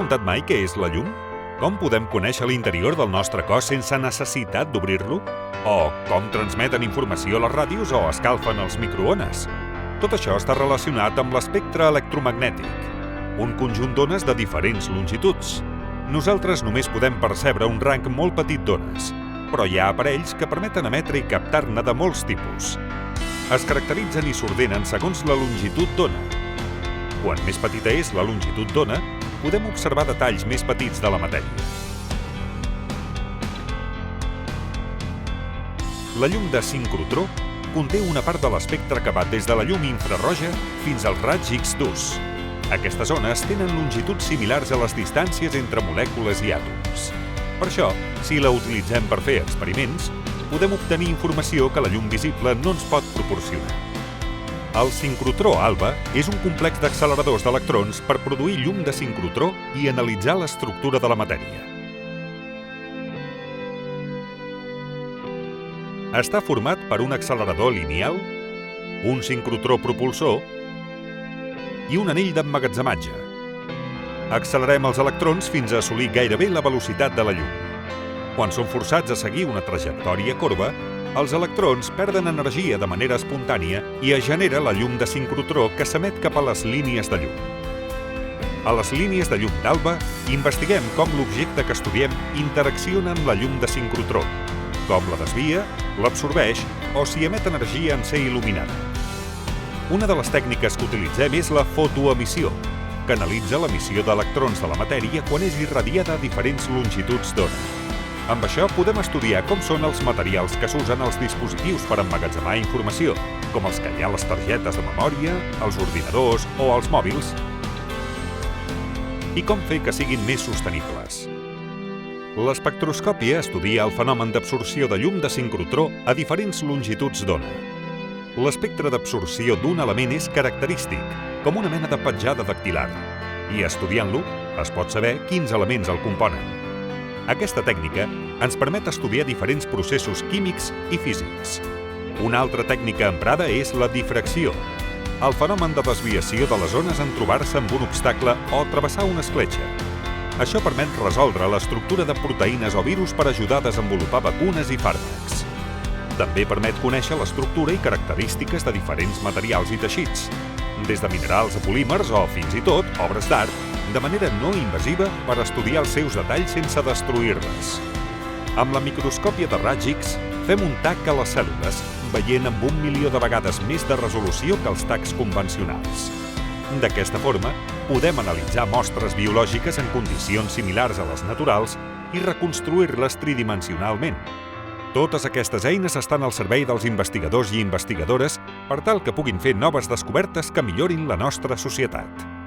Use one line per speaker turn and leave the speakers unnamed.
preguntat mai què és la llum? Com podem conèixer l'interior del nostre cos sense necessitat d'obrir-lo? O com transmeten informació les ràdios o escalfen els microones? Tot això està relacionat amb l'espectre electromagnètic, un conjunt d'ones de diferents longituds. Nosaltres només podem percebre un rang molt petit d'ones, però hi ha aparells que permeten emetre i captar-ne de molts tipus. Es caracteritzen i s'ordenen segons la longitud d'ona. Quan més petita és la longitud d'ona, podem observar detalls més petits de la matèria. La llum de sincrotró conté una part de l'espectre que va des de la llum infraroja fins als raigs X d'ús. Aquestes ones tenen longituds similars a les distàncies entre molècules i àtoms. Per això, si la utilitzem per fer experiments, podem obtenir informació que la llum visible no ens pot proporcionar. El sincrotró alba és un complex d'acceleradors d'electrons per produir llum de sincrotró i analitzar l'estructura de la matèria. Està format per un accelerador lineal, un sincrotró propulsor i un anell d'emmagatzematge. Accelerem els electrons fins a assolir gairebé la velocitat de la llum. Quan són forçats a seguir una trajectòria corba, els electrons perden energia de manera espontània i es genera la llum de sincrotró que s'emet cap a les línies de llum. A les línies de llum d'alba, investiguem com l'objecte que estudiem interacciona amb la llum de sincrotró, com la desvia, l'absorbeix o si emet energia en ser il·luminada. Una de les tècniques que utilitzem és la fotoemissió, que analitza l'emissió d'electrons de la matèria quan és irradiada a diferents longituds d'ona. Amb això podem estudiar com són els materials que s'usen als dispositius per emmagatzemar informació, com els que hi ha a les targetes de memòria, els ordinadors o els mòbils, i com fer que siguin més sostenibles. L'espectroscòpia estudia el fenomen d'absorció de llum de sincrotró a diferents longituds d'ona. L'espectre d'absorció d'un element és característic, com una mena de petjada dactilar, i estudiant-lo es pot saber quins elements el componen. Aquesta tècnica ens permet estudiar diferents processos químics i físics. Una altra tècnica emprada és la difracció, el fenomen de desviació de les ones en trobar-se amb un obstacle o travessar una escletxa. Això permet resoldre l'estructura de proteïnes o virus per ajudar a desenvolupar vacunes i fàrmacs. També permet conèixer l'estructura i característiques de diferents materials i teixits, des de minerals a polímers o, fins i tot, obres d'art, de manera no invasiva per estudiar els seus detalls sense destruir-les. Amb la microscòpia de raigs X fem un tac a les cèl·lules, veient amb 1 milió de vegades més de resolució que els tacs convencionals. D'aquesta forma, podem analitzar mostres biològiques en condicions similars a les naturals i reconstruir-les tridimensionalment. Totes aquestes eines estan al servei dels investigadors i investigadores per tal que puguin fer noves descobertes que millorin la nostra societat.